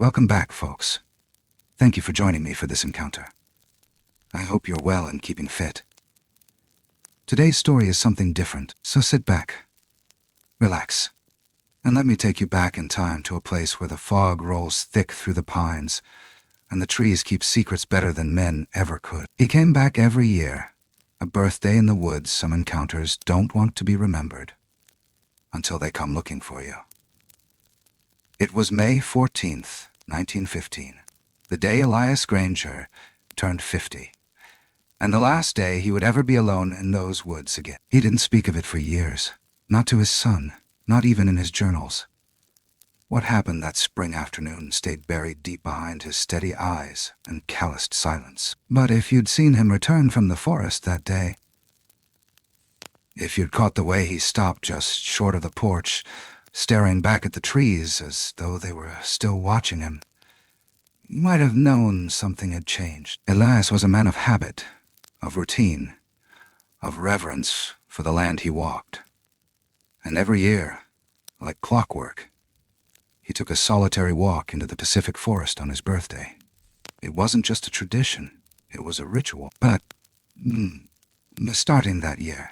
Welcome back, folks. Thank you for joining me for this encounter. I hope you're well and keeping fit. Today's story is something different, so sit back, relax, and let me take you back in time to a place where the fog rolls thick through the pines and the trees keep secrets better than men ever could. He came back every year. A birthday in the woods some encounters don't want to be remembered until they come looking for you. It was May 14th, 1915, the day Elias Granger turned 50, and the last day he would ever be alone in those woods again. He didn't speak of it for years, not to his son, not even in his journals. What happened that spring afternoon stayed buried deep behind his steady eyes and calloused silence. But if you'd seen him return from the forest that day, if you'd caught the way he stopped just short of the porch, staring back at the trees as though they were still watching him, you might have known something had changed. Elias was a man of habit, of routine, of reverence for the land he walked. And every year, like clockwork, he took a solitary walk into the Pacific forest on his birthday. It wasn't just a tradition, it was a ritual. But, starting that year,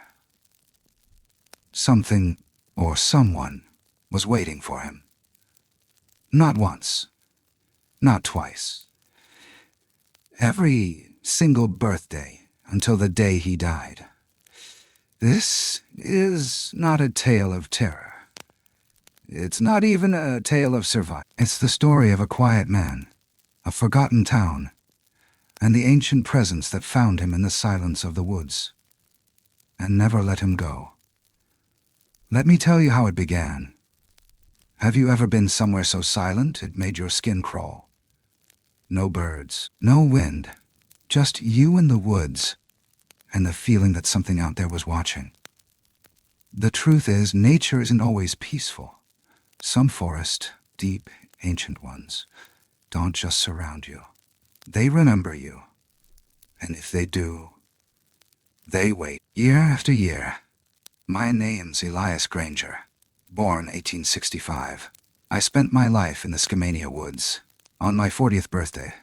something or someone was waiting for him. Not once, not twice. Every single birthday until the day he died. This is not a tale of terror. It's not even a tale of survival. It's the story of a quiet man, a forgotten town, and the ancient presence that found him in the silence of the woods and never let him go. Let me tell you how it began. Have you ever been somewhere so silent it made your skin crawl? No birds, no wind, just you in the woods and the feeling that something out there was watching. The truth is, nature isn't always peaceful. Some forests, deep, ancient ones, don't just surround you. They remember you. And if they do, they wait. Year after year. My name's Elias Granger, born 1865. I spent my life in the Skamania woods. On my 40th birthday,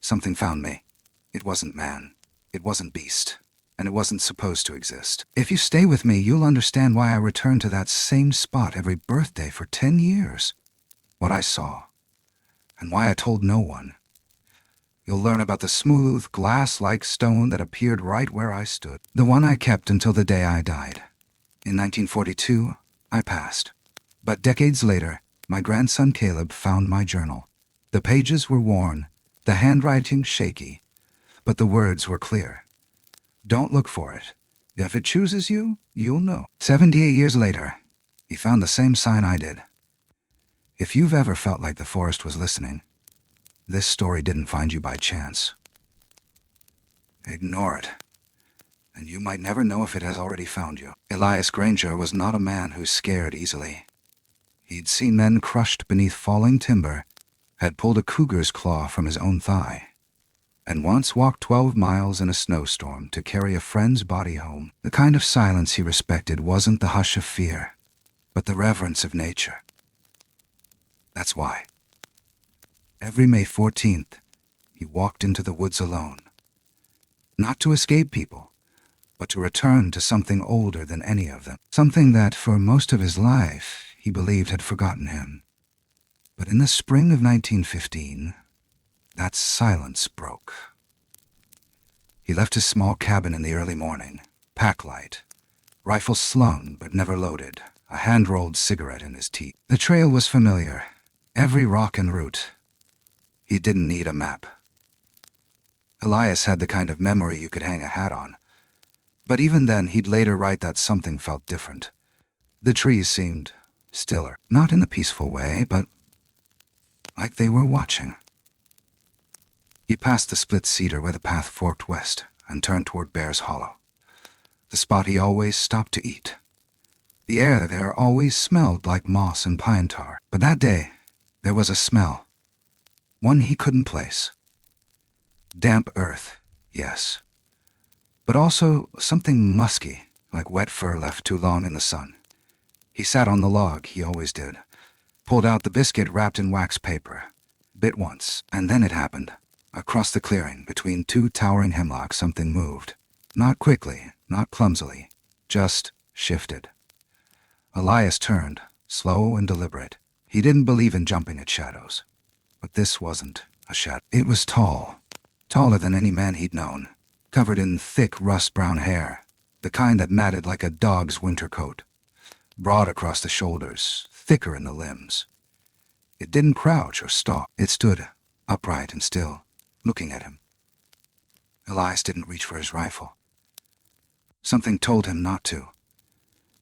something found me. It wasn't man. It wasn't beast. And it wasn't supposed to exist. If you stay with me, you'll understand why I returned to that same spot every birthday for 10 years. What I saw, and why I told no one. You'll learn about the smooth, glass-like stone that appeared right where I stood, the one I kept until the day I died. In 1942, I passed. But decades later, my grandson Caleb found my journal. The pages were worn, the handwriting shaky, but the words were clear. Don't look for it. If it chooses you, you'll know. 78 years later, he found the same sign I did. If you've ever felt like the forest was listening, this story didn't find you by chance. Ignore it, and you might never know if it has already found you. Elias Granger was not a man who scared easily. He'd seen men crushed beneath falling timber, had pulled a cougar's claw from his own thigh, and once walked 12 miles in a snowstorm to carry a friend's body home. The kind of silence he respected wasn't the hush of fear, but the reverence of nature. That's why. Every May 14th, he walked into the woods alone. Not to escape people, but to return to something older than any of them. Something that, for most of his life, he believed had forgotten him. But in the spring of 1915, that silence broke. He left his small cabin in the early morning, pack light, rifle slung but never loaded, a hand-rolled cigarette in his teeth. The trail was familiar, every rock and root. He didn't need a map. Elias had the kind of memory you could hang a hat on. But even then, he'd later write that something felt different. The trees seemed stiller, not in the peaceful way, but like they were watching. He passed the split cedar where the path forked west and turned toward Bear's Hollow, the spot he always stopped to eat. The air there always smelled like moss and pine tar, but that day there was a smell, one he couldn't place. Damp earth, yes, but also something musky, like wet fur left too long in the sun. He sat on the log, he always did, pulled out the biscuit wrapped in wax paper, bit once, and then it happened. Across the clearing, between two towering hemlocks, something moved. Not quickly, not clumsily, just shifted. Elias turned, slow and deliberate. He didn't believe in jumping at shadows. But this wasn't a shadow. It was tall, taller than any man he'd known, covered in thick rust-brown hair, the kind that matted like a dog's winter coat, broad across the shoulders, thicker in the limbs. It didn't crouch or stalk. It stood, upright and still, looking at him. Elias didn't reach for his rifle. Something told him not to.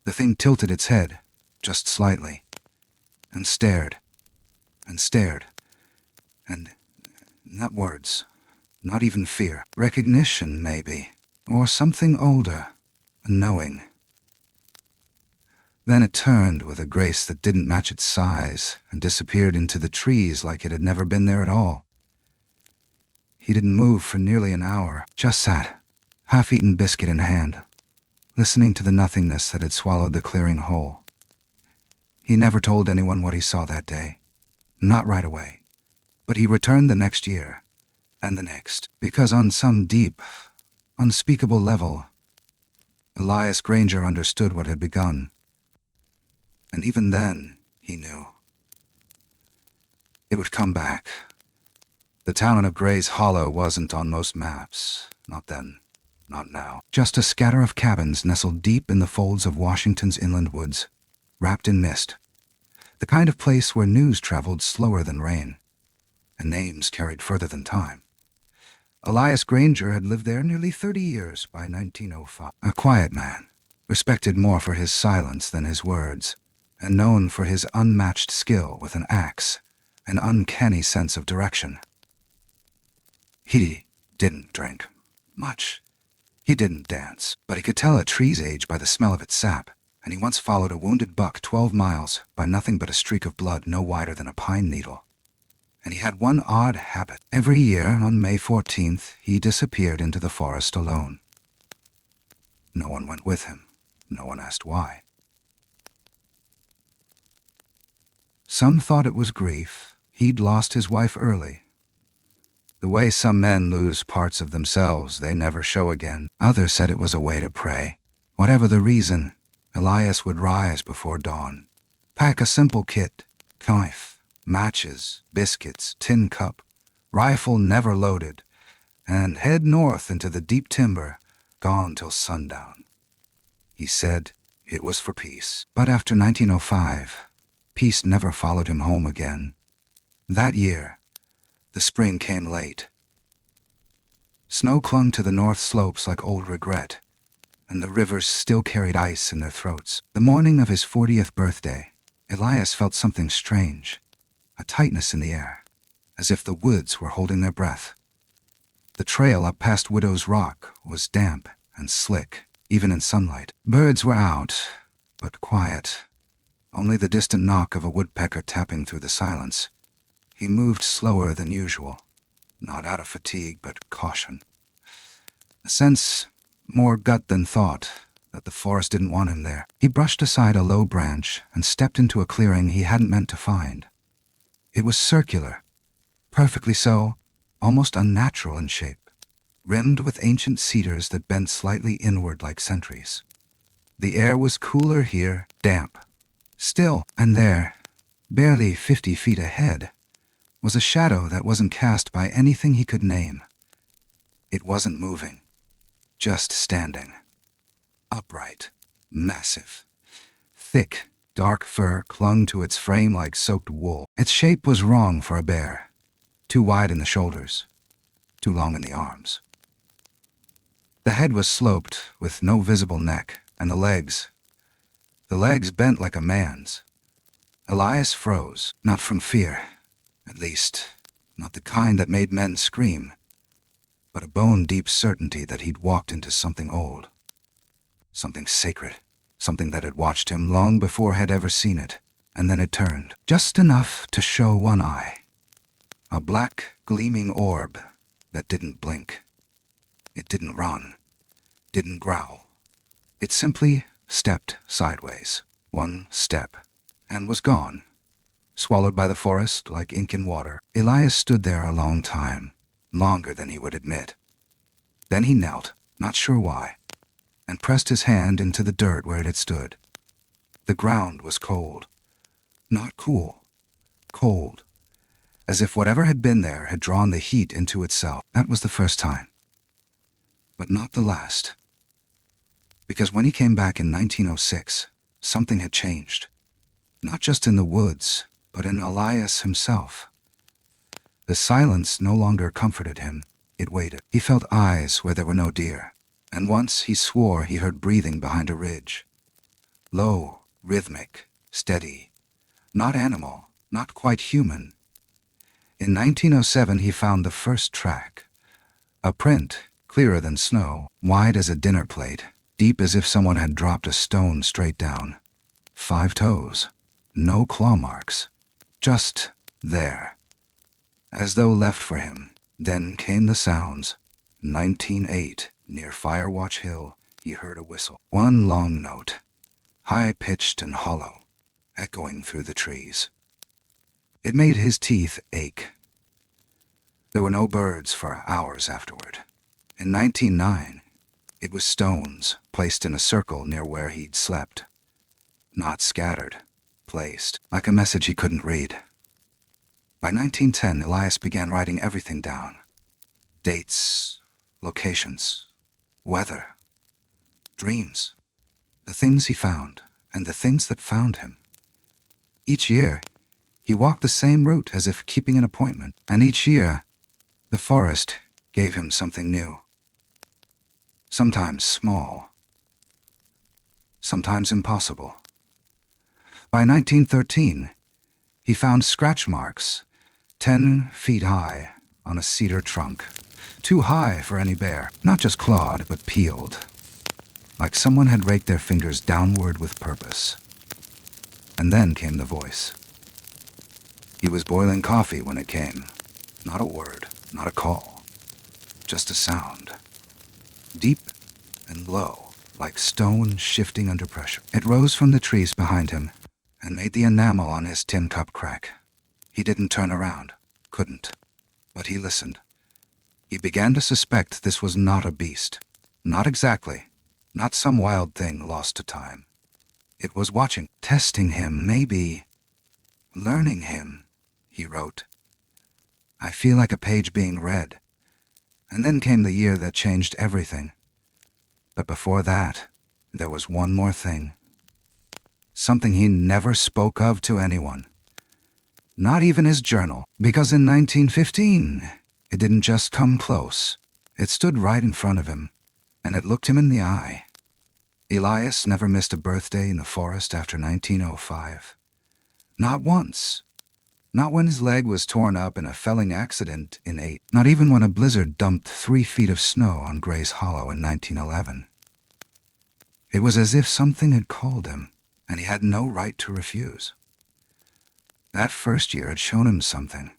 The thing tilted its head, just slightly, and stared, and stared, and not words, not even fear. Recognition, maybe, or something older, a knowing. Then it turned with a grace that didn't match its size and disappeared into the trees like it had never been there at all. He didn't move for nearly an hour, just sat, half-eaten biscuit in hand, listening to the nothingness that had swallowed the clearing whole. He never told anyone what he saw that day. Not right away. But he returned the next year, and the next, because on some deep, unspeakable level, Elias Granger understood what had begun. And even then, he knew. It would come back. The town of Gray's Hollow wasn't on most maps. Not then. Not now. Just a scatter of cabins nestled deep in the folds of Washington's inland woods, wrapped in mist. The kind of place where news traveled slower than rain, and names carried further than time. Elias Granger had lived there nearly 30 years by 1905. A quiet man, respected more for his silence than his words, and known for his unmatched skill with an axe, an uncanny sense of direction. He didn't drink much. He didn't dance, but he could tell a tree's age by the smell of its sap, and he once followed a wounded buck 12 miles by nothing but a streak of blood no wider than a pine needle. And he had one odd habit. Every year, on May 14th, he disappeared into the forest alone. No one went with him. No one asked why. Some thought it was grief. He'd lost his wife early. The way some men lose parts of themselves they never show again. Others said it was a way to pray. Whatever the reason, Elias would rise before dawn, pack a simple kit, knife, matches, biscuits, tin cup, rifle never loaded, and head north into the deep timber, gone till sundown. He said it was for peace. But after 1905, peace never followed him home again. That year, the spring came late. Snow clung to the north slopes like old regret, and the rivers still carried ice in their throats. The morning of his 40th birthday, Elias felt something strange, a tightness in the air, as if the woods were holding their breath. The trail up past Widow's Rock was damp and slick, even in sunlight. Birds were out, but quiet. Only the distant knock of a woodpecker tapping through the silence. He moved slower than usual, not out of fatigue, but caution. A sense, more gut than thought, that the forest didn't want him there. He brushed aside a low branch and stepped into a clearing he hadn't meant to find. It was circular, perfectly so, almost unnatural in shape, rimmed with ancient cedars that bent slightly inward like sentries. The air was cooler here, damp, still, and there, barely 50 feet ahead, was a shadow that wasn't cast by anything he could name. It wasn't moving, just standing. Upright, massive. Thick, dark fur clung to its frame like soaked wool. Its shape was wrong for a bear. Too wide in the shoulders, too long in the arms. The head was sloped, with no visible neck, and the legs bent like a man's. Elias froze, not from fear, at least, not the kind that made men scream, but a bone-deep certainty that he'd walked into something old, something sacred, something that had watched him long before had ever seen it, and then it turned, just enough to show one eye, a black, gleaming orb that didn't blink. It didn't run, didn't growl. It simply stepped sideways, one step, and was gone, swallowed by the forest like ink in water. Elias stood there a long time, longer than he would admit. Then he knelt, not sure why, and pressed his hand into the dirt where it had stood. The ground was cold. Not cool. Cold. As if whatever had been there had drawn the heat into itself. That was the first time. But not the last. Because when he came back in 1906, something had changed. Not just in the woods, but in Elias himself. The silence no longer comforted him. It waited. He felt eyes where there were no deer, and once he swore he heard breathing behind a ridge. Low, rhythmic, steady. Not animal, not quite human. In 1907 he found the first track. A print, clearer than snow, wide as a dinner plate, deep as if someone had dropped a stone straight down. 5 toes. No claw marks. Just there. As though left for him. Then came the sounds. 1908, near Firewatch Hill, he heard a whistle. One long note, high-pitched and hollow, echoing through the trees. It made his teeth ache. There were no birds for hours afterward. In 1909, it was stones placed in a circle near where he'd slept. Not scattered, placed, like a message he couldn't read. By 1910, Elias began writing everything down. Dates, locations, weather, dreams, the things he found, and the things that found him. Each year, he walked the same route as if keeping an appointment, and each year, the forest gave him something new. Sometimes small, sometimes impossible. By 1913, he found scratch marks 10 feet high on a cedar trunk, too high for any bear, not just clawed, but peeled, like someone had raked their fingers downward with purpose. And then came the voice. He was boiling coffee when it came. Not a word, not a call, just a sound. Deep and low, like stone shifting under pressure. It rose from the trees behind him and made the enamel on his tin cup crack. He didn't turn around, couldn't, but he listened. He began to suspect this was not a beast. Not exactly, not some wild thing lost to time. It was watching, testing him, maybe learning him, he wrote. I feel like a page being read. And then came the year that changed everything. But before that, there was one more thing. Something he never spoke of to anyone. Not even his journal, because in 1915, it didn't just come close. It stood right in front of him, and it looked him in the eye. Elias never missed a birthday in the forest after 1905. Not once. Not when his leg was torn up in a felling accident in 8. Not even when a blizzard dumped 3 feet of snow on Gray's Hollow in 1911. It was as if something had called him, and he had no right to refuse. That first year had shown him something.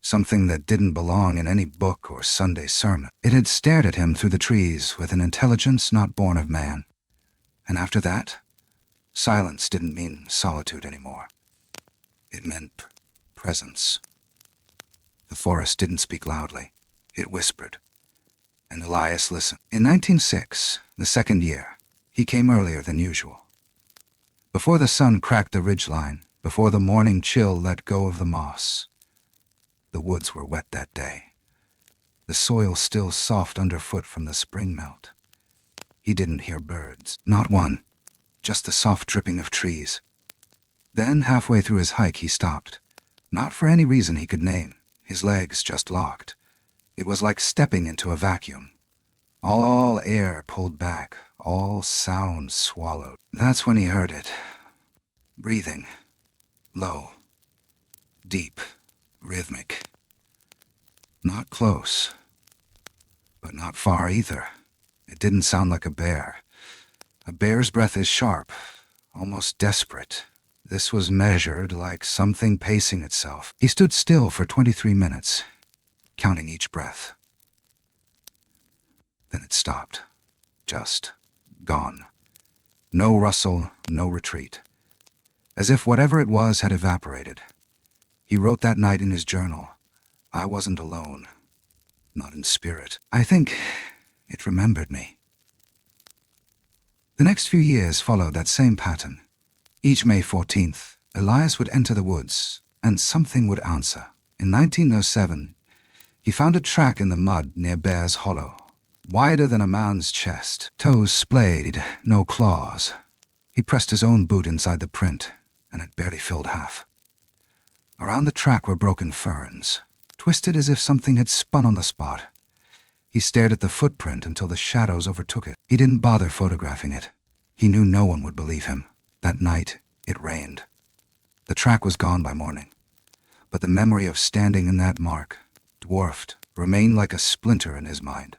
Something that didn't belong in any book or Sunday sermon. It had stared at him through the trees with an intelligence not born of man. And after that, silence didn't mean solitude anymore. It meant presence. The forest didn't speak loudly. It whispered. And Elias listened. In 1906, the second year, he came earlier than usual. Before the sun cracked the ridgeline, before the morning chill let go of the moss. The woods were wet that day. The soil still soft underfoot from the spring melt. He didn't hear birds. Not one. Just the soft dripping of trees. Then, halfway through his hike, he stopped. Not for any reason he could name. His legs just locked. It was like stepping into a vacuum. All air pulled back, all sound swallowed. That's when he heard it. Breathing. Low. Deep. Rhythmic. Not close. But not far either. It didn't sound like a bear. A bear's breath is sharp, almost desperate. This was measured like something pacing itself. He stood still for 23 minutes, counting each breath. Then it stopped. Just gone. No rustle, no retreat. as if whatever it was had evaporated. He wrote that night in his journal, "I wasn't alone, not in spirit. I think it remembered me." The next few years followed that same pattern. Each May 14th, Elias would enter the woods, and something would answer. In 1907, he found a track in the mud near Bear's Hollow, wider than a man's chest, toes splayed, no claws. He pressed his own boot inside the print, and it barely filled half. Around the track were broken ferns, twisted as if something had spun on the spot. He stared at the footprint until the shadows overtook it. He didn't bother photographing it. He knew no one would believe him. That night, it rained. The track was gone by morning, but the memory of standing in that mark, dwarfed, remained like a splinter in his mind.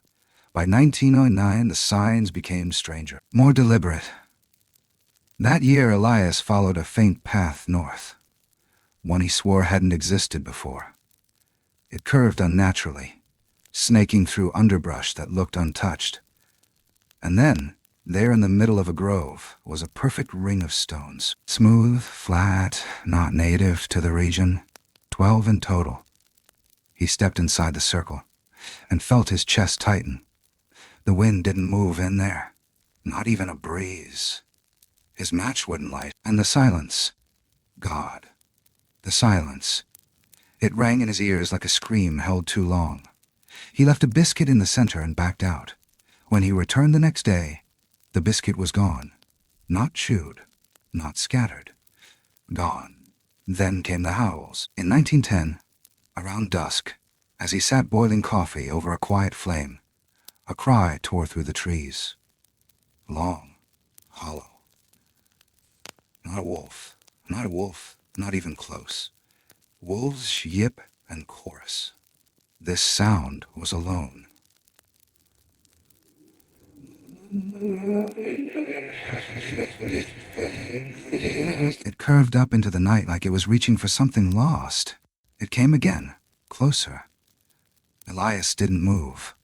By 1909, the signs became stranger, more deliberate. That year, Elias followed a faint path north, one he swore hadn't existed before. It curved unnaturally, snaking through underbrush that looked untouched. And then, there in the middle of a grove, was a perfect ring of stones. Smooth, flat, not native to the region. 12 in total. He stepped inside the circle and felt his chest tighten. The wind didn't move in there, not even a breeze. His match wouldn't light, and the silence. God. The silence. It rang in his ears like a scream held too long. He left a biscuit in the center and backed out. When he returned the next day, the biscuit was gone. Not chewed, not scattered. Gone. Then came the howls. In 1910, around dusk, as he sat boiling coffee over a quiet flame, a cry tore through the trees. Long, hollow. Not a wolf, not even close. Wolves yip and chorus. This sound was alone. It curved up into the night like it was reaching for something lost. It came again, closer. Elias didn't move.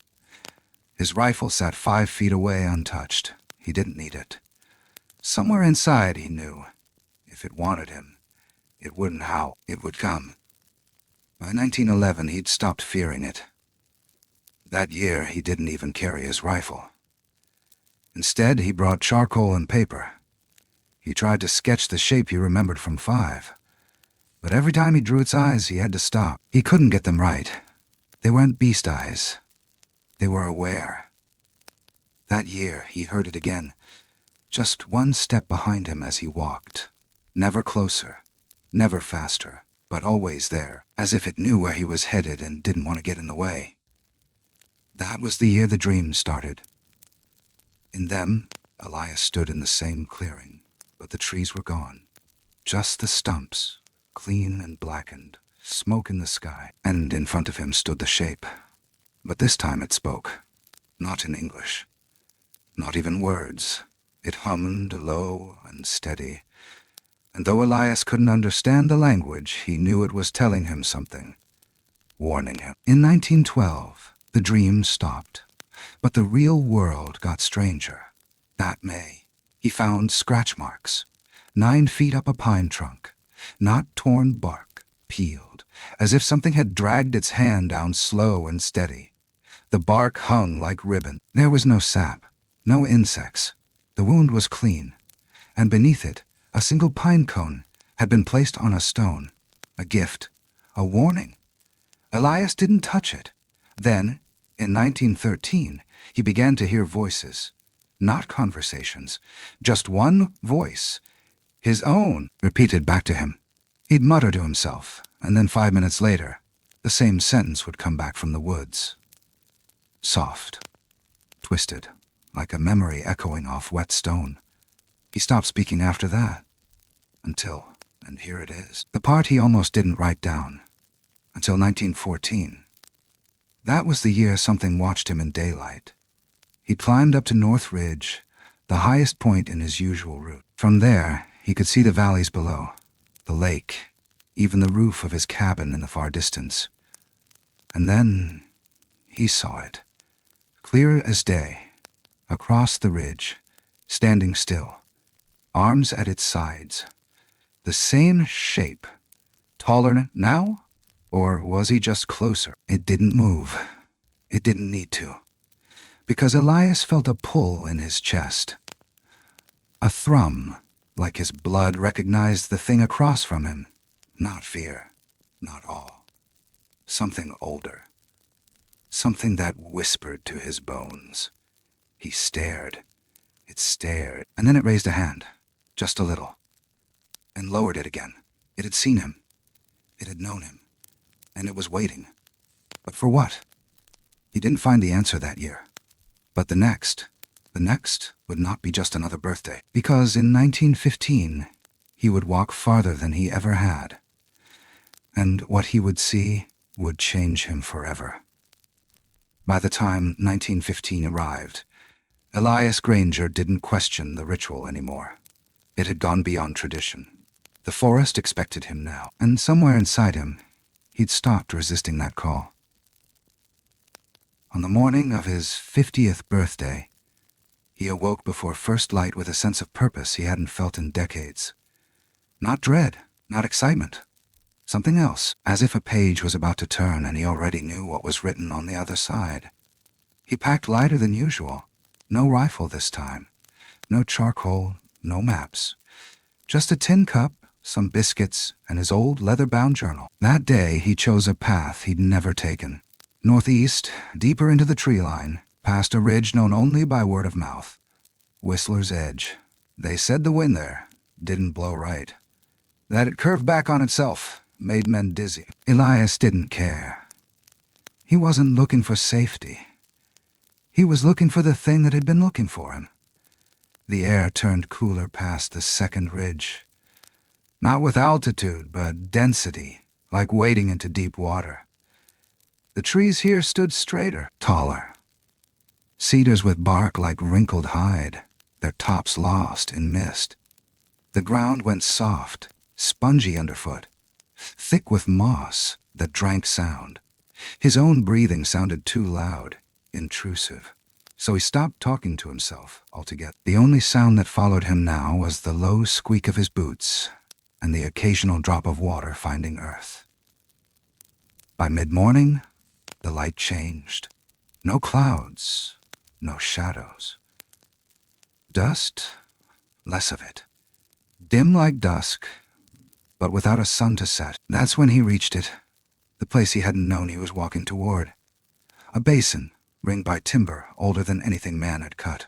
His rifle sat 5 feet away untouched. He didn't need it. Somewhere inside, he knew, if it wanted him, it wouldn't howl, it would come. By 1911, he'd stopped fearing it. That year, he didn't even carry his rifle. Instead, he brought charcoal and paper. He tried to sketch the shape he remembered from 5. But every time he drew its eyes, he had to stop. He couldn't get them right. They weren't beast eyes. They were aware. That year, he heard it again, just one step behind him as he walked. Never closer, never faster, but always there, as if it knew where he was headed and didn't want to get in the way. That was the year the dreams started. In them, Elias stood in the same clearing, but the trees were gone. Just the stumps, clean and blackened, smoke in the sky, and in front of him stood the shape. But this time it spoke, not in English, not even words. It hummed low and steady, and though Elias couldn't understand the language, he knew it was telling him something, warning him. In 1912, the dream stopped, but the real world got stranger. That May, he found scratch marks, 9 feet up a pine trunk, not torn bark, peeled, as if something had dragged its hand down slow and steady. The bark hung like ribbon. There was no sap, no insects. The wound was clean, and beneath it, a single pine cone had been placed on a stone, a gift, a warning. Elias didn't touch it. Then, in 1913, he began to hear voices, not conversations, just one voice, his own, repeated back to him. He'd mutter to himself, and then 5 minutes later, the same sentence would come back from the woods. Soft, twisted, like a memory echoing off wet stone. He stopped speaking after that, until, and here it is, the part he almost didn't write down, until 1914. That was the year something watched him in daylight. He climbed up to North Ridge, the highest point in his usual route. From there, he could see the valleys below, the lake, even the roof of his cabin in the far distance. And then he saw it, clear as day, across the ridge, standing still, arms at its sides, the The same shape. Taller now? Or was he just closer? It didn't move. It didn't need to. Because Elias felt a pull in his chest. A thrum, like his blood recognized the thing across from him. Not fear, not awe. Something older. Something that whispered to his bones. He stared. It stared, and then it raised a hand, just a little, and lowered it again. It had seen him. It had known him. And it was waiting. But for what? He didn't find the answer that year. But the next would not be just another birthday, because in 1915, he would walk farther than he ever had. And what he would see would change him forever. By the time 1915 arrived, Elias Granger didn't question the ritual anymore. It had gone beyond tradition. The forest expected him now, and somewhere inside him, he'd stopped resisting that call. On the morning of his 50th birthday, he awoke before first light with a sense of purpose he hadn't felt in decades. Not dread, not excitement. Something else, as if a page was about to turn and he already knew what was written on the other side. He packed lighter than usual. No rifle this time. No charcoal, no maps. Just a tin cup, some biscuits, and his old leather-bound journal. That day he chose a path he'd never taken. Northeast, deeper into the tree line, past a ridge known only by word of mouth. Whistler's Edge. They said the wind there didn't blow right. That it curved back on itself made men dizzy. Elias didn't care. He wasn't looking for safety. He was looking for the thing that had been looking for him. The air turned cooler past the second ridge. Not with altitude, but density, like wading into deep water. The trees here stood straighter, taller. Cedars with bark like wrinkled hide, their tops lost in mist. The ground went soft, spongy underfoot, thick with moss that drank sound. His own breathing sounded too loud, intrusive. So he stopped talking to himself altogether. The only sound that followed him now was the low squeak of his boots and the occasional drop of water finding earth. By mid-morning, the light changed. No clouds, no shadows. Dust, less of it. Dim like dusk, but without a sun to set. That's when he reached it, the place he hadn't known he was walking toward. A basin, ringed by timber older than anything man had cut.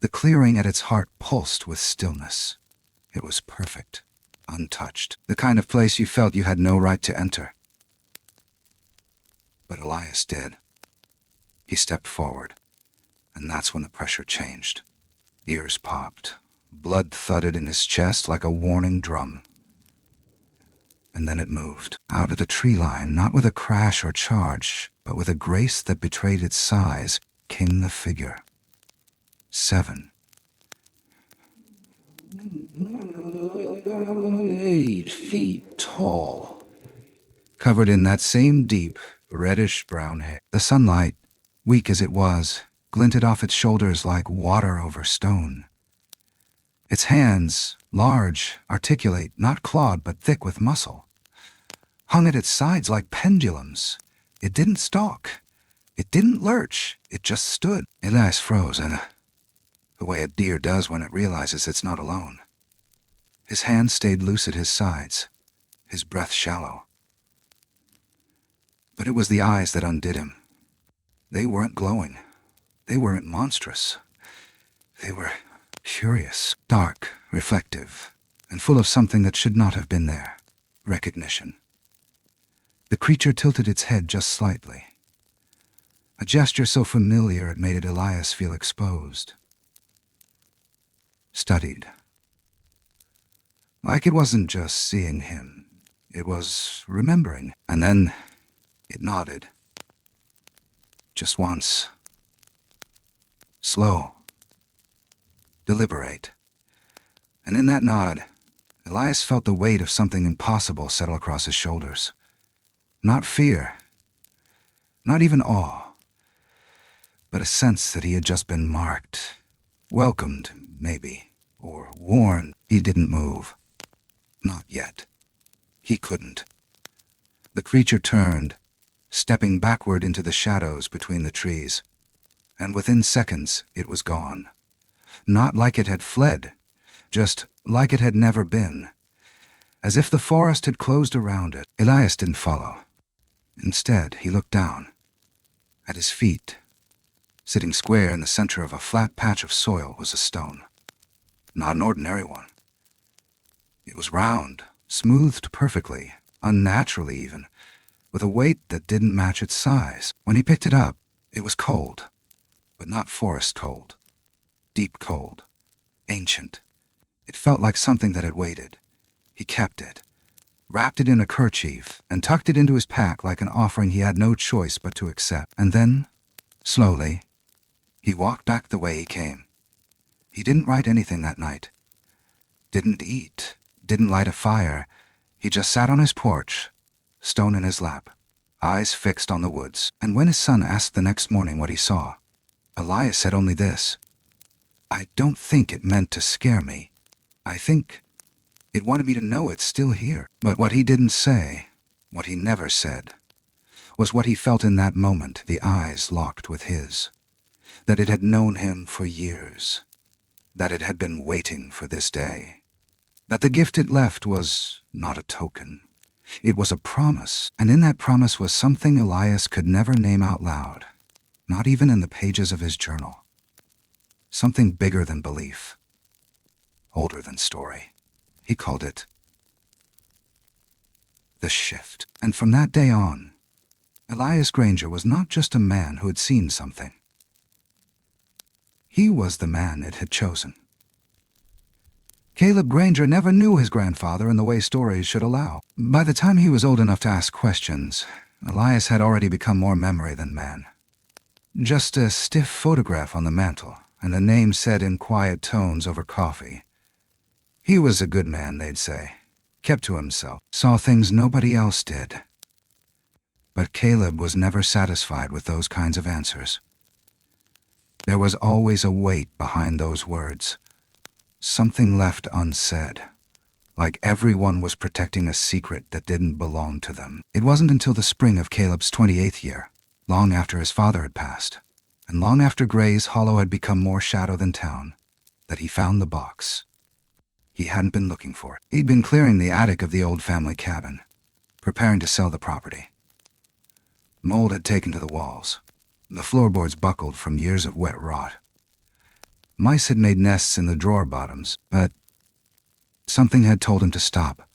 The clearing at its heart pulsed with stillness. It was perfect, untouched, the kind of place you felt you had no right to enter. But Elias did. He stepped forward, and that's when the pressure changed. Ears popped. Blood thudded in his chest like a warning drum. And then it moved. Out of the tree line, not with a crash or charge, but with a grace that betrayed its size, came the figure. 7. 8 feet tall. Covered in that same deep, reddish-brown hair. The sunlight, weak as it was, glinted off its shoulders like water over stone. Its hands, large, articulate, not clawed but thick with muscle, hung at its sides like pendulums. It didn't stalk. It didn't lurch. It just stood. Elias froze, and the way a deer does when it realizes it's not alone. His hands stayed loose at his sides, his breath shallow. But it was the eyes that undid him. They weren't glowing. They weren't monstrous. They were curious, dark, reflective, and full of something that should not have been there. Recognition. The creature tilted its head just slightly. A gesture so familiar it made Elias feel exposed. Studied. Like it wasn't just seeing him. It was remembering. And then it nodded. Just once. Slow. Deliberate. And in that nod, Elias felt the weight of something impossible settle across his shoulders. Not fear. Not even awe. But a sense that he had just been marked. Welcomed, maybe. Or warned. He didn't move. Not yet. He couldn't. The creature turned, stepping backward into the shadows between the trees, and within seconds it was gone. Not like it had fled, just like it had never been, as if the forest had closed around it. Elias didn't follow. Instead, he looked down. At his feet, sitting square in the center of a flat patch of soil, was a stone. Not an ordinary one. It was round, smoothed perfectly, unnaturally even, with a weight that didn't match its size. When he picked it up, it was cold, but not forest cold. Deep cold. Ancient. It felt like something that had waited. He kept it, wrapped it in a kerchief, and tucked it into his pack like an offering he had no choice but to accept. And then, slowly, he walked back the way he came. He didn't write anything that night. Didn't eat. Didn't light a fire. He just sat on his porch, stone in his lap, eyes fixed on the woods. And when his son asked the next morning what he saw, Elias said only this: "I don't think it meant to scare me. I think it wanted me to know it's still here." But what he didn't say, what he never said, was what he felt in that moment, the eyes locked with his. That it had known him for years. That it had been waiting for this day. That the gift it left was not a token. It was a promise, and in that promise was something Elias could never name out loud, not even in the pages of his journal. Something bigger than belief, older than story. He called it the shift. And from that day on, Elias Granger was not just a man who had seen something. He was the man it had chosen. Caleb Granger never knew his grandfather in the way stories should allow. By the time he was old enough to ask questions, Elias had already become more memory than man. Just a stiff photograph on the mantel, and a name said in quiet tones over coffee. He was a good man, they'd say. Kept to himself. Saw things nobody else did. But Caleb was never satisfied with those kinds of answers. There was always a weight behind those words. Something left unsaid, like everyone was protecting a secret that didn't belong to them. It wasn't until the spring of Caleb's 28th year, long after his father had passed, and long after Gray's Hollow had become more shadow than town, that he found the box. He hadn't been looking for it. He'd been clearing the attic of the old family cabin, preparing to sell the property. Mold had taken to the walls. The floorboards buckled from years of wet rot. Mice had made nests in the drawer bottoms, but something had told him to stop,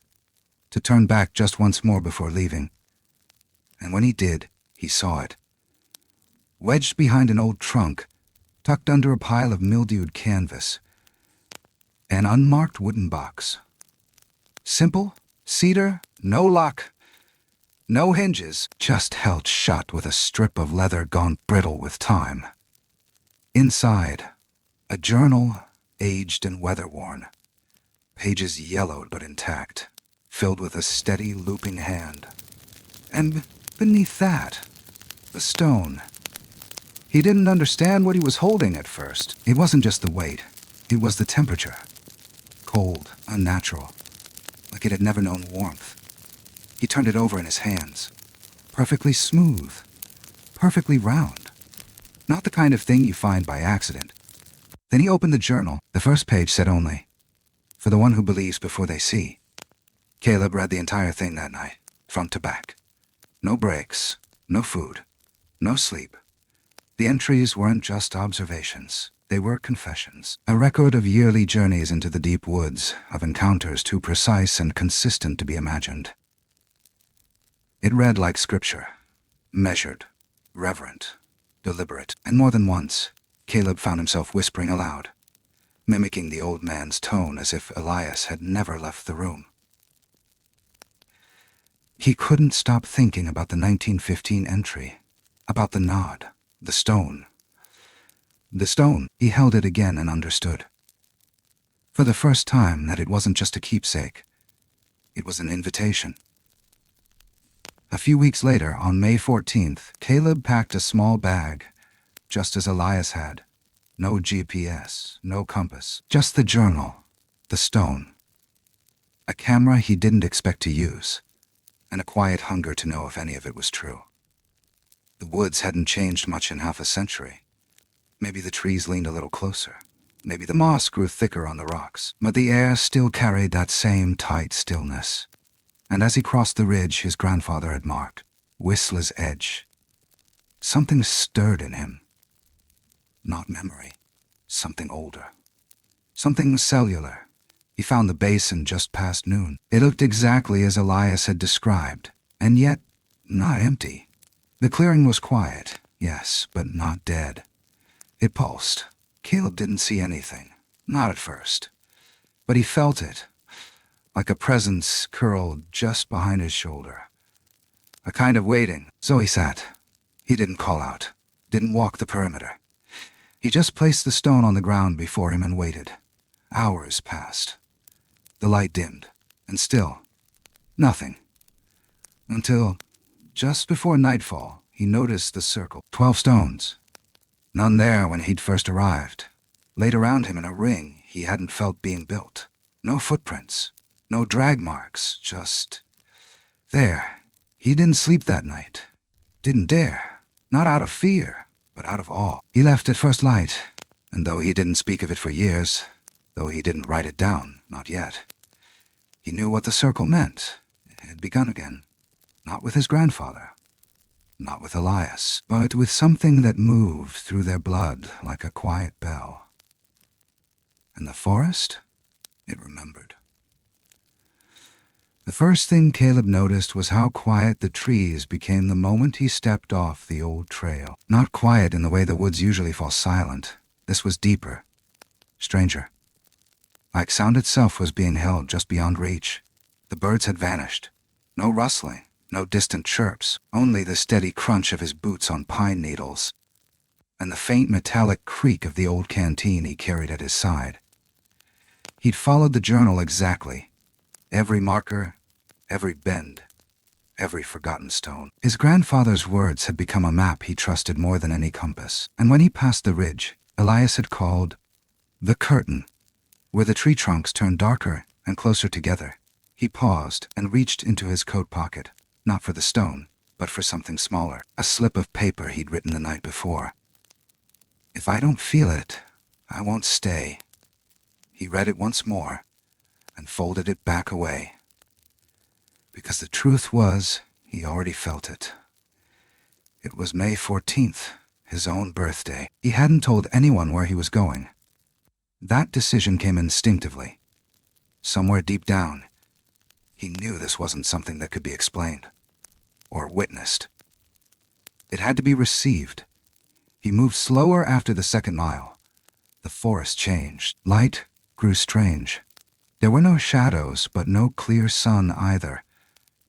to turn back just once more before leaving. And when he did, he saw it. Wedged behind an old trunk, tucked under a pile of mildewed canvas, an unmarked wooden box. Simple, cedar, no lock, no hinges, just held shut with a strip of leather gone brittle with time. Inside, a journal, aged and weather-worn, pages yellowed but intact, filled with a steady, looping hand. And beneath that, the stone. He didn't understand what he was holding at first. It wasn't just the weight, it was the temperature. Cold, unnatural, like it had never known warmth. He turned it over in his hands. Perfectly smooth, perfectly round. Not the kind of thing you find by accident. Then he opened the journal. The first page said only, "For the one who believes before they see." Caleb read the entire thing that night, front to back. No breaks, no food, no sleep. The entries weren't just observations. They were confessions. A record of yearly journeys into the deep woods, of encounters too precise and consistent to be imagined. It read like scripture, measured, reverent, deliberate, and more than once, Caleb found himself whispering aloud, mimicking the old man's tone as if Elias had never left the room. He couldn't stop thinking about the 1915 entry, about the nod, the stone. The stone, he held it again and understood. For the first time that it wasn't just a keepsake. It was an invitation. A few weeks later, on May 14th, Caleb packed a small bag, just as Elias had. No GPS, no compass, just the journal, the stone. a camera he didn't expect to use, and a quiet hunger to know if any of it was true. The woods hadn't changed much in half a century. Maybe the trees leaned a little closer. Maybe the moss grew thicker on the rocks. But the air still carried that same tight stillness. And as he crossed the ridge his grandfather had marked, Whistler's Edge, something stirred in him. Not memory. Something older. Something cellular. He found the basin just past noon. It looked exactly as Elias had described, and yet not empty. The clearing was quiet, yes, but not dead. It pulsed. Caleb didn't see anything, not at first. But he felt it, like a presence curled just behind his shoulder. A kind of waiting. So he sat. He didn't call out, didn't walk the perimeter. He just placed the stone on the ground before him and waited. Hours passed. The light dimmed, and still, nothing. Until, just before nightfall, he noticed the circle. 12 stones. None there when he'd first arrived. Laid around him in a ring he hadn't felt being built. No footprints. No drag marks. Just there. He didn't sleep that night. Didn't dare. Not out of fear, but out of awe. He left at first light, and though he didn't speak of it for years, though he didn't write it down, not yet, he knew what the circle meant. It had begun again. Not with his grandfather, not with Elias, but with something that moved through their blood like a quiet bell. And the forest? It remembered. The first thing Caleb noticed was how quiet the trees became the moment he stepped off the old trail. Not quiet in the way the woods usually fall silent. This was deeper, stranger. Like sound itself was being held just beyond reach. The birds had vanished. No rustling. No distant chirps, only the steady crunch of his boots on pine needles, and the faint metallic creak of the old canteen he carried at his side. He'd followed the journal exactly. Every marker, every bend, every forgotten stone. His grandfather's words had become a map he trusted more than any compass. And when he passed the ridge, Elias had called the curtain, where the tree trunks turned darker and closer together. He paused and reached into his coat pocket. Not for the stone, but for something smaller. A slip of paper he'd written the night before. If I don't feel it, I won't stay. He read it once more and folded it back away. Because the truth was, he already felt it. It was May 14th, his own birthday. He hadn't told anyone where he was going. That decision came instinctively. Somewhere deep down, he knew this wasn't something that could be explained. Or witnessed. It had to be received. He moved slower after the second mile. The forest changed. Light grew strange. There were no shadows, but no clear sun either.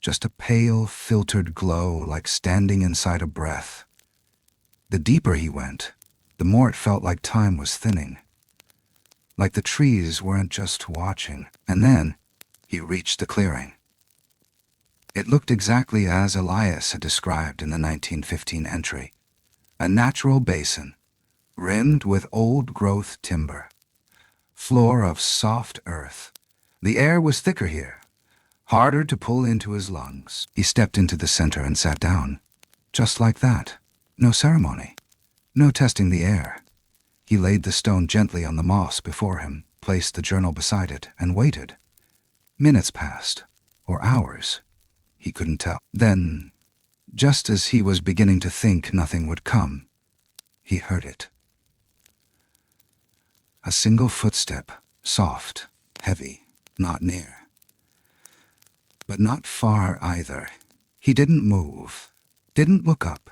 Just a pale, filtered glow like standing inside a breath. The deeper he went, the more it felt like time was thinning. Like the trees weren't just watching. And then he reached the clearing. It looked exactly as Elias had described in the 1915 entry. A natural basin, rimmed with old-growth timber. Floor of soft earth. The air was thicker here, harder to pull into his lungs. He stepped into the center and sat down. Just like that. No ceremony. No testing the air. He laid the stone gently on the moss before him, placed the journal beside it, and waited. Minutes passed, or hours. He couldn't tell. Then, just as he was beginning to think nothing would come, he heard it. A single footstep, soft, heavy, not near. But not far either. He didn't move, didn't look up.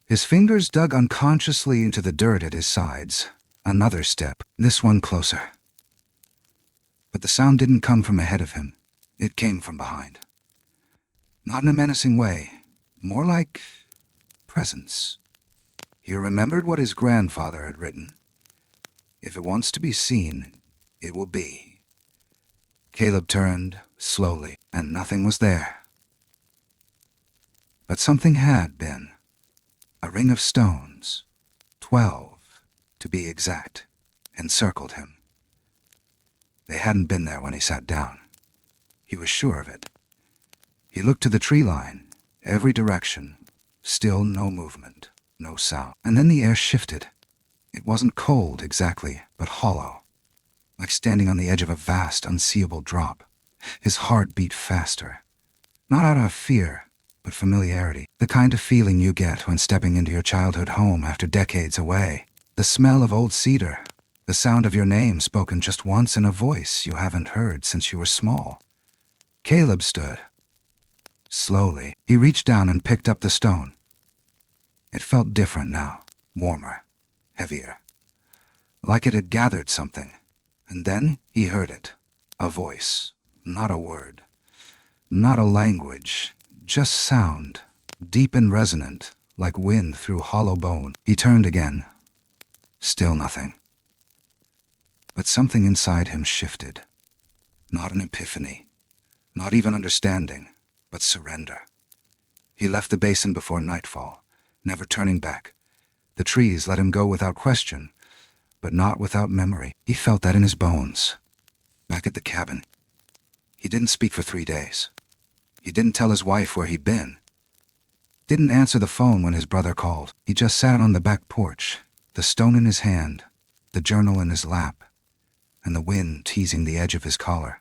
His fingers dug unconsciously into the dirt at his sides. Another step, this one closer. But the sound didn't come from ahead of him. It came from behind. Not in a menacing way, more like presence. He remembered what his grandfather had written. If it wants to be seen, it will be. Caleb turned, slowly, and nothing was there. But something had been. A ring of stones, 12, to be exact, encircled him. They hadn't been there when he sat down. He was sure of it. He looked to the tree line, every direction. Still no movement, no sound. And then the air shifted. It wasn't cold exactly, but hollow, like standing on the edge of a vast, unseeable drop. His heart beat faster. Not out of fear, but familiarity. The kind of feeling you get when stepping into your childhood home after decades away. The smell of old cedar. The sound of your name spoken just once in a voice you haven't heard since you were small. Caleb stood. Slowly, he reached down and picked up the stone. It felt different now, warmer, heavier. Like it had gathered something. And then he heard it. A voice, not a word. Not a language, just sound, deep and resonant, like wind through hollow bone. He turned again. Still nothing. But something inside him shifted. Not an epiphany, not even understanding, but surrender. He left the basin before nightfall, never turning back. The trees let him go without question, but not without memory. He felt that in his bones. Back at the cabin, he didn't speak for 3 days. He didn't tell his wife where he'd been. Didn't answer the phone when his brother called. He just sat on the back porch, the stone in his hand, the journal in his lap, and the wind teasing the edge of his collar.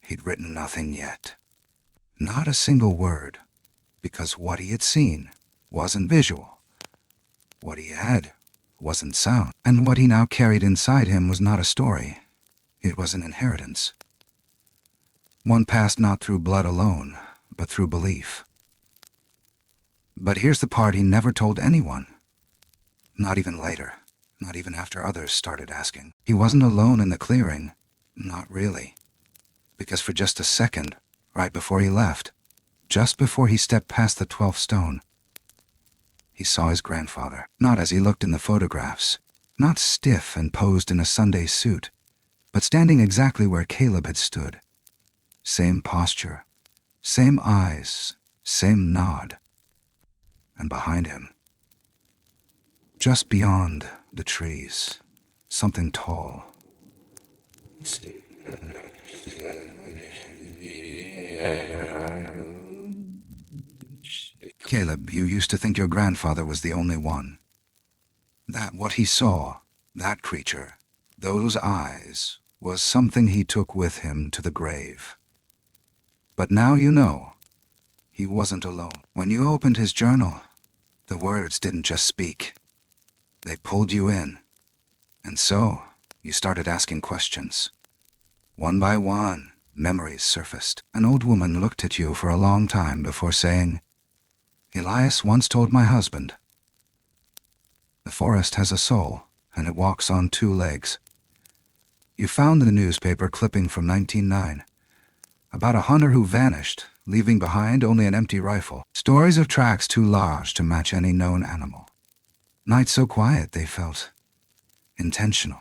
He'd written nothing yet. Not a single word, because what he had seen wasn't visual. What he had wasn't sound. And what he now carried inside him was not a story. It was an inheritance. One passed not through blood alone, but through belief. But here's the part he never told anyone. Not even later, not even after others started asking. He wasn't alone in the clearing, not really. Because for just a second, right before he left, just before he stepped past the 12th stone, he saw his grandfather, not as he looked in the photographs, not stiff and posed in a Sunday suit, but standing exactly where Caleb had stood. Same posture, same eyes, same nod. And behind him, just beyond the trees, something tall. Caleb, you used to think your grandfather was the only one. That what he saw, that creature, those eyes, was something he took with him to the grave. But now you know, he wasn't alone. When you opened his journal, the words didn't just speak. They pulled you in. And so, you started asking questions. One by one, memories surfaced. An old woman looked at you for a long time before saying, "Elias once told my husband, the forest has a soul, and it walks on 2 legs." You found in the newspaper clipping from 1909, about a hunter who vanished, leaving behind only an empty rifle. Stories of tracks too large to match any known animal. Nights so quiet they felt intentional.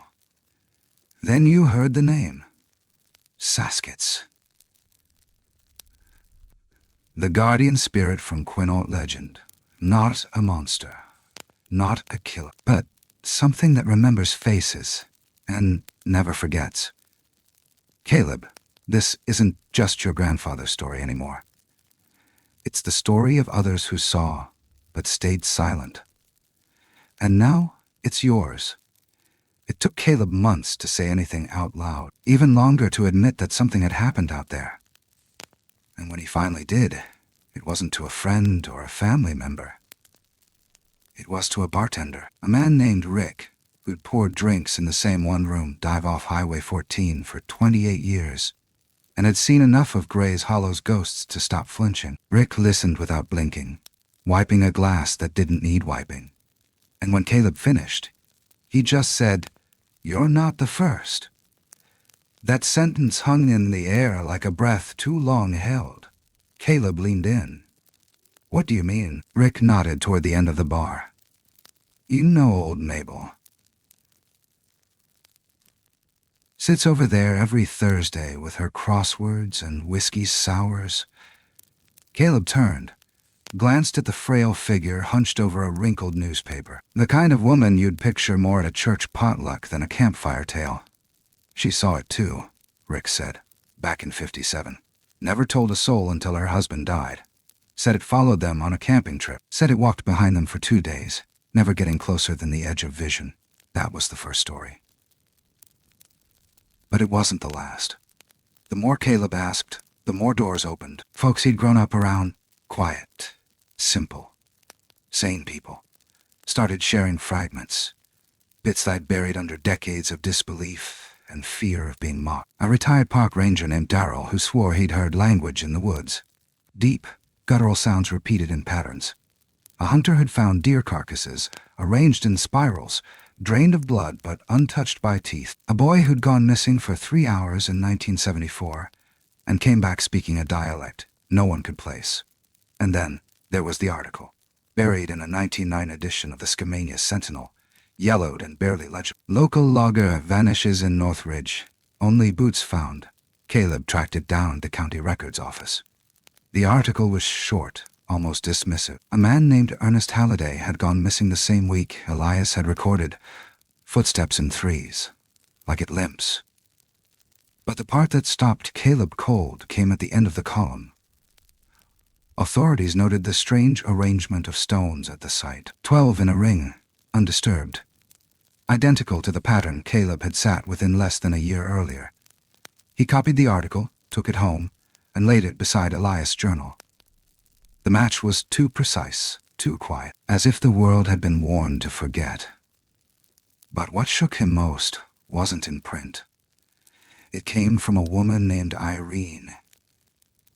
Then you heard the name, Saskets. The guardian spirit from Quinault legend. Not a monster, not a killer, but something that remembers faces and never forgets. Caleb, this isn't just your grandfather's story anymore. It's the story of others who saw, but stayed silent. And now it's yours. It took Caleb months to say anything out loud, even longer to admit that something had happened out there. And when he finally did, it wasn't to a friend or a family member. It was to a bartender, a man named Rick, who'd poured drinks in the same one-room dive-off Highway 14 for 28 years, and had seen enough of Gray's Hollow's ghosts to stop flinching. Rick listened without blinking, wiping a glass that didn't need wiping. And when Caleb finished, he just said, "You're not the first." That sentence hung in the air like a breath too long held. Caleb leaned in. "What do you mean?" Rick nodded toward the end of the bar. "You know old Mabel. Sits over there every Thursday with her crosswords and whiskey sours." Caleb turned, glanced at the frail figure hunched over a wrinkled newspaper. The kind of woman you'd picture more at a church potluck than a campfire tale. She saw it too, Rick said. back in '57. Never told a soul until her husband died. Said it followed them on a camping trip. Said it walked behind them for 2 days, never getting closer than the edge of vision. That was the first story. But it wasn't the last. The more Caleb asked, the more doors opened. Folks he'd grown up around, quiet, simple, sane people, started sharing fragments, bits they'd buried under decades of disbelief and fear of being mocked. A retired park ranger named Darrell who swore he'd heard language in the woods. Deep, guttural sounds repeated in patterns. A hunter had found deer carcasses, arranged in spirals, drained of blood but untouched by teeth. A boy who'd gone missing for 3 hours in 1974 and came back speaking a dialect no one could place. And then there was the article, buried in a 1909 edition of the Skamania Sentinel, yellowed and barely legible. Local logger vanishes in Northridge. Only boots found. Caleb tracked it down to county records office. The article was short, almost dismissive. A man named Ernest Halliday had gone missing the same week Elias had recorded footsteps in threes, like it limps. But the part that stopped Caleb cold came at the end of the column. Authorities noted the strange arrangement of stones at the site, 12 in a ring, undisturbed, identical to the pattern Caleb had sat within less than a year earlier. He copied the article, took it home, and laid it beside Elias' journal. The match was too precise, too quiet, as if the world had been warned to forget. But what shook him most wasn't in print. It came from a woman named Irene,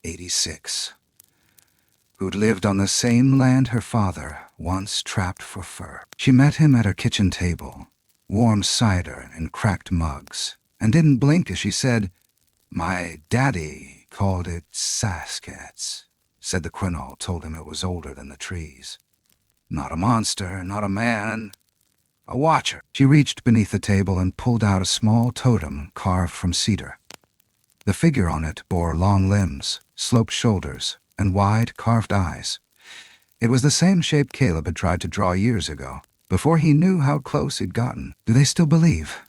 86, who'd lived on the same land her father once trapped for fur. She met him at her kitchen table, warm cider in cracked mugs, and didn't blink as she said, "My daddy called it Saskats," said the quinault told him it was older than the trees. Not a monster, not a man, a watcher. She reached beneath the table and pulled out a small totem carved from cedar. The figure on it bore long limbs, sloped shoulders, and wide, carved eyes. It was the same shape Caleb had tried to draw years ago, before he knew how close he'd gotten. "Do they still believe?"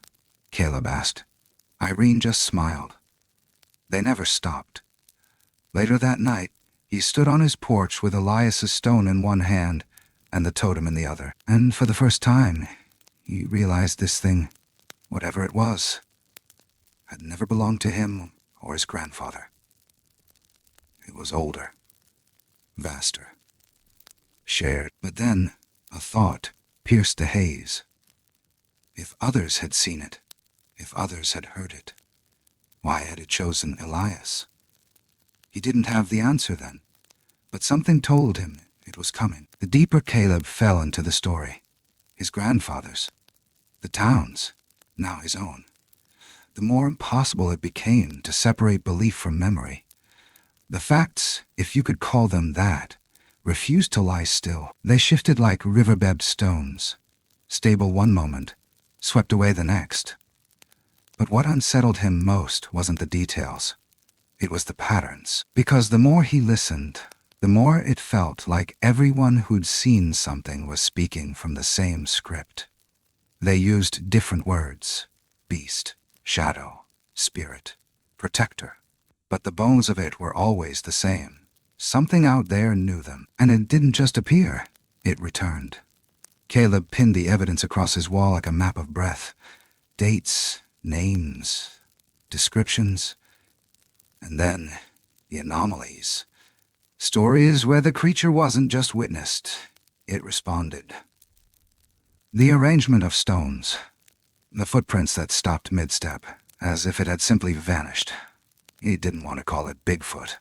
Caleb asked. Irene just smiled. They never stopped. Later that night, he stood on his porch with Elias's stone in one hand and the totem in the other. And for the first time, he realized this thing, whatever it was, had never belonged to him or his grandfather. It was older, vaster, shared. But then a thought pierced the haze. If others had seen it, if others had heard it, why had it chosen Elias? He didn't have the answer then, but something told him it was coming. The deeper Caleb fell into the story, his grandfather's, the town's, now his own, the more impossible it became to separate belief from memory. The facts, if you could call them that, refused to lie still. They shifted like riverbed stones, stable one moment, swept away the next. But what unsettled him most wasn't the details. It was the patterns. Because the more he listened, the more it felt like everyone who'd seen something was speaking from the same script. They used different words: beast, shadow, spirit, protector. But the bones of it were always the same. Something out there knew them, and it didn't just appear, it returned. Caleb pinned the evidence across his wall like a map of breath. Dates, names, descriptions, and then the anomalies. Stories where the creature wasn't just witnessed, it responded. The arrangement of stones, the footprints that stopped mid-step, as if it had simply vanished. He didn't want to call it Bigfoot.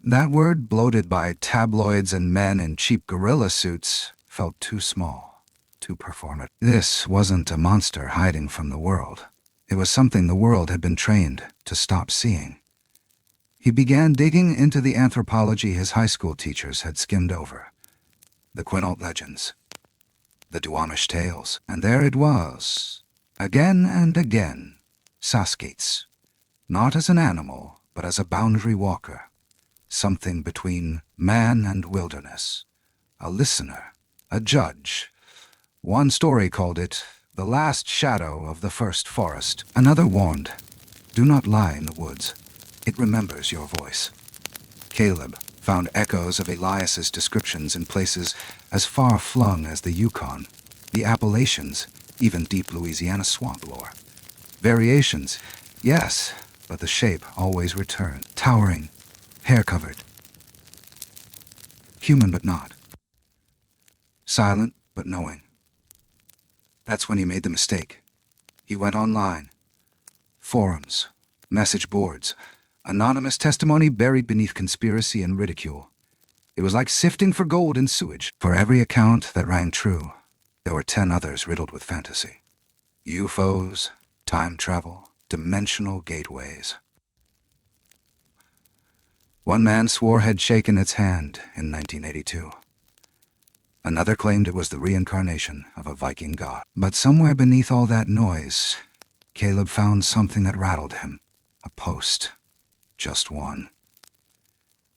That word, bloated by tabloids and men in cheap gorilla suits, felt too small, too performative. This wasn't a monster hiding from the world. It was something the world had been trained to stop seeing. He began digging into the anthropology his high school teachers had skimmed over. The quinault legends, the Duwamish tales, and there it was, again and again, Saskats, not as an animal, but as a boundary walker, something between man and wilderness, a listener, a judge. One story called it the last shadow of the first forest. Another warned, Do not lie in the woods. It remembers your voice. Caleb found echoes of Elias's descriptions in places as far-flung as the Yukon, the Appalachians, even deep Louisiana swamp lore. Variations, yes, but the shape always returned. Towering, hair-covered. Human but not. Silent but knowing. That's when he made the mistake. He went online. Forums, message boards, anonymous testimony buried beneath conspiracy and ridicule. It was like sifting for gold in sewage. For every account that rang true, there were 10 others riddled with fantasy. UFOs, time travel, dimensional gateways. One man swore had shaken its hand in 1982. Another claimed it was the reincarnation of a Viking god. But somewhere beneath all that noise, Caleb found something that rattled him. A post. Just one.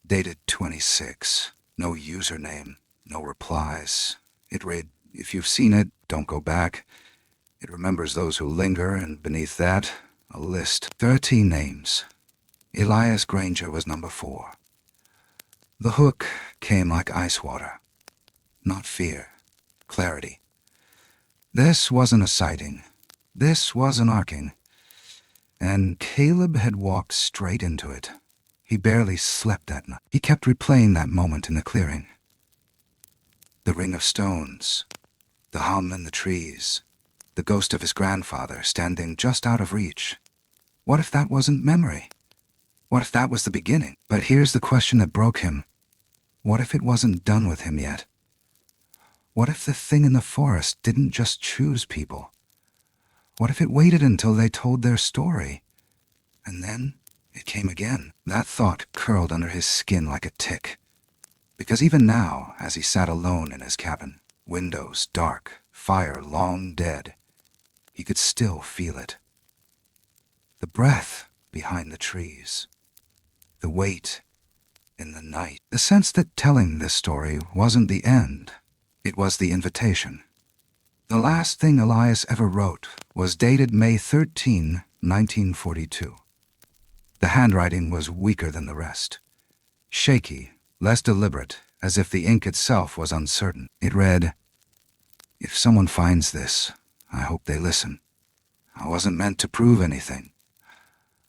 Dated 26. No username. No replies. It read, "If you've seen it, don't go back. It remembers those who linger," and beneath that, a list. 13 names. Elias Granger was number 4. The hook came like ice water. Not fear. Clarity. This wasn't a sighting. This was an arcing. And Caleb had walked straight into it. He barely slept that night. He kept replaying that moment in the clearing. The ring of stones, the hum in the trees, the ghost of his grandfather standing just out of reach. What if that wasn't memory? What if that was the beginning? But here's the question that broke him. What if it wasn't done with him yet? What if the thing in the forest didn't just choose people? What if it waited until they told their story? And then it came again. That thought curled under his skin like a tick. Because even now, as he sat alone in his cabin, windows dark, fire long dead, he could still feel it. The breath behind the trees. The weight in the night. The sense that telling this story wasn't the end. It was the invitation. The last thing Elias ever wrote was dated May 13, 1942. The handwriting was weaker than the rest. Shaky, less deliberate, as if the ink itself was uncertain. It read, "If someone finds this, I hope they listen. I wasn't meant to prove anything.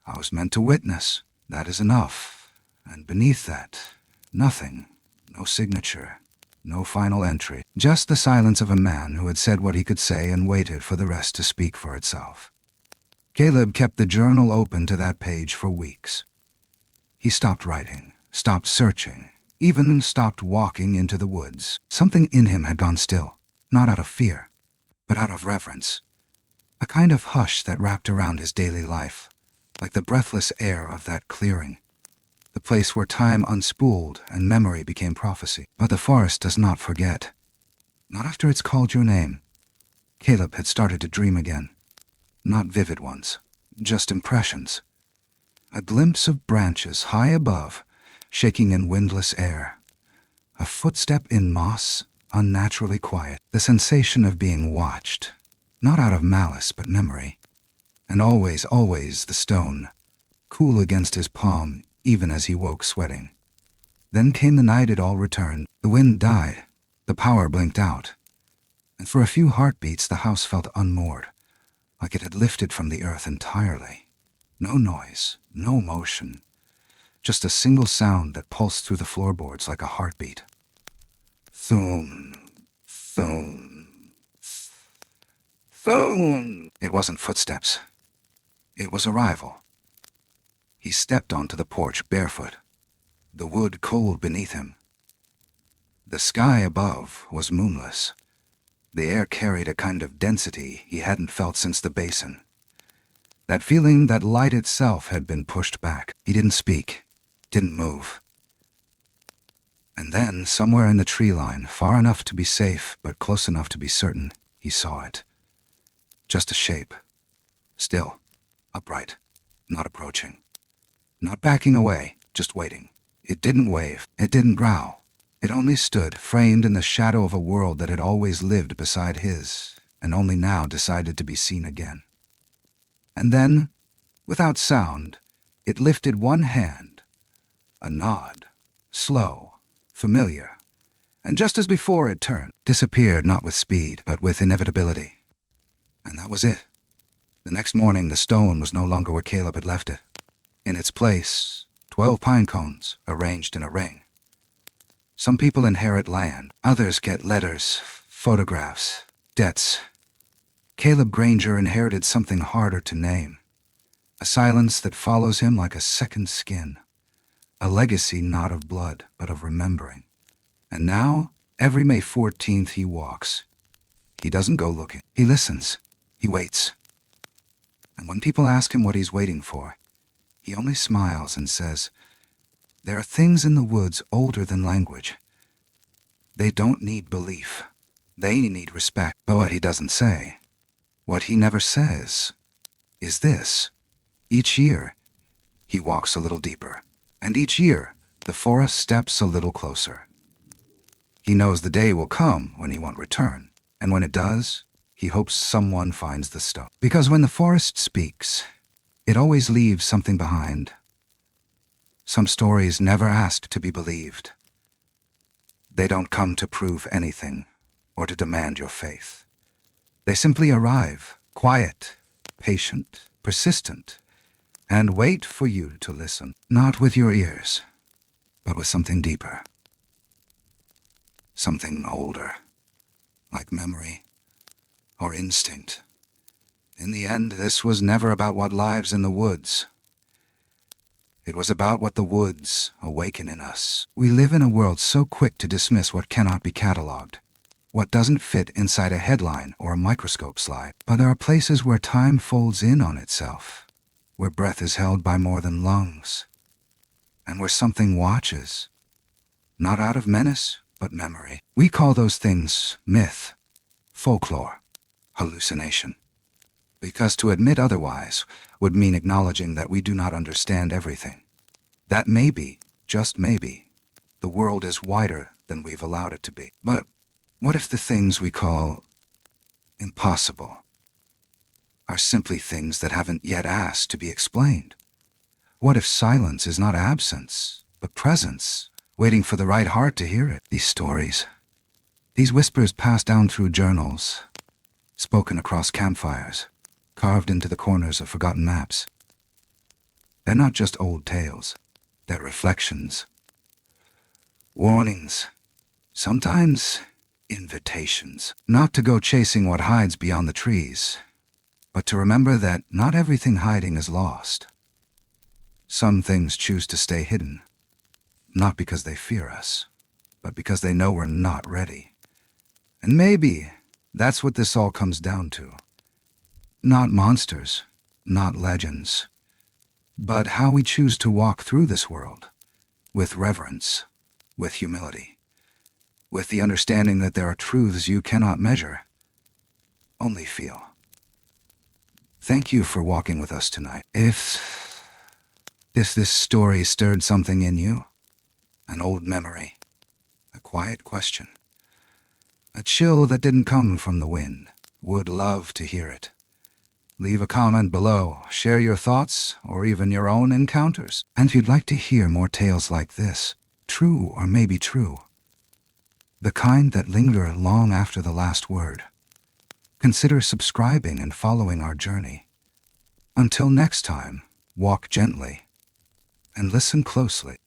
I was meant to witness. That is enough. And beneath that, nothing, no signature. No final entry, just the silence of a man who had said what he could say and waited for the rest to speak for itself." Caleb kept the journal open to that page for weeks. He stopped writing, stopped searching, even stopped walking into the woods. Something in him had gone still, not out of fear, but out of reverence. A kind of hush that wrapped around his daily life, like the breathless air of that clearing. The place where time unspooled and memory became prophecy. But the forest does not forget. Not after it's called your name. Caleb had started to dream again. Not vivid ones, just impressions. A glimpse of branches high above, shaking in windless air. A footstep in moss, unnaturally quiet. The sensation of being watched, not out of malice but memory. And always, always the stone, cool against his palm, even as he woke sweating. Then came the night it all returned. The wind died, the power blinked out, and for a few heartbeats the house felt unmoored, like it had lifted from the earth entirely. No noise, no motion, just a single sound that pulsed through the floorboards like a heartbeat. Thum, thum, thum. It wasn't footsteps. It was arrival. He stepped onto the porch barefoot, the wood cold beneath him. The sky above was moonless. The air carried a kind of density he hadn't felt since the basin. That feeling that light itself had been pushed back. He didn't speak, didn't move. And then, somewhere in the tree line, far enough to be safe but close enough to be certain, he saw it. Just a shape. Still, upright, not approaching. Not backing away, just waiting. It didn't wave, it didn't growl. It only stood, framed in the shadow of a world that had always lived beside his, and only now decided to be seen again. And then, Without sound, it lifted one hand, a nod, slow, familiar, and just as before it turned, disappeared not with speed, but with inevitability. And that was it. The next morning, the stone was no longer where Caleb had left it. In its place, 12 pine cones arranged in a ring. Some people inherit land, others get letters, photographs, debts. Caleb Granger inherited something harder to name. A silence that follows him like a second skin. A legacy not of blood, but of remembering. And now, every May 14th he walks. He doesn't go looking. He listens. He waits. And when people ask him what he's waiting for, he only smiles and says, "There are things in the woods older than language. They don't need belief. They need respect." But what he doesn't say, what he never says, is this. Each year, he walks a little deeper. And each year, the forest steps a little closer. He knows the day will come when he won't return. And when it does, he hopes someone finds the stone. Because when the forest speaks, it always leaves something behind. Some stories never ask to be believed. They don't come to prove anything or to demand your faith. They simply arrive, quiet, patient, persistent, and wait for you to listen, not with your ears, but with something deeper. Something older, like memory or instinct. In the end, this was never about what lives in the woods. It was about what the woods awaken in us. We live in a world so quick to dismiss what cannot be catalogued, what doesn't fit inside a headline or a microscope slide. But there are places where time folds in on itself, where breath is held by more than lungs, and where something watches, not out of menace, but memory. We call those things myth, folklore, hallucination. Because to admit otherwise would mean acknowledging that we do not understand everything. That maybe, just maybe, the world is wider than we've allowed it to be. But what if the things we call impossible are simply things that haven't yet asked to be explained? What if silence is not absence, but presence, waiting for the right heart to hear it? These stories, these whispers passed down through journals, spoken across campfires, carved into the corners of forgotten maps. They're not just old tales. They're reflections, warnings, sometimes invitations. Not to go chasing what hides beyond the trees, but to remember that not everything hiding is lost. Some things choose to stay hidden, not because they fear us, but because they know we're not ready. And maybe that's what this all comes down to. Not monsters, not legends, but how we choose to walk through this world, with reverence, with humility, with the understanding that there are truths you cannot measure, only feel. Thank you for walking with us tonight. If this story stirred something in you, an old memory, a quiet question, a chill that didn't come from the wind, would love to hear it. Leave a comment below, share your thoughts, or even your own encounters. And if you'd like to hear more tales like this, true or maybe true, the kind that linger long after the last word, consider subscribing and following our journey. Until next time, walk gently and listen closely.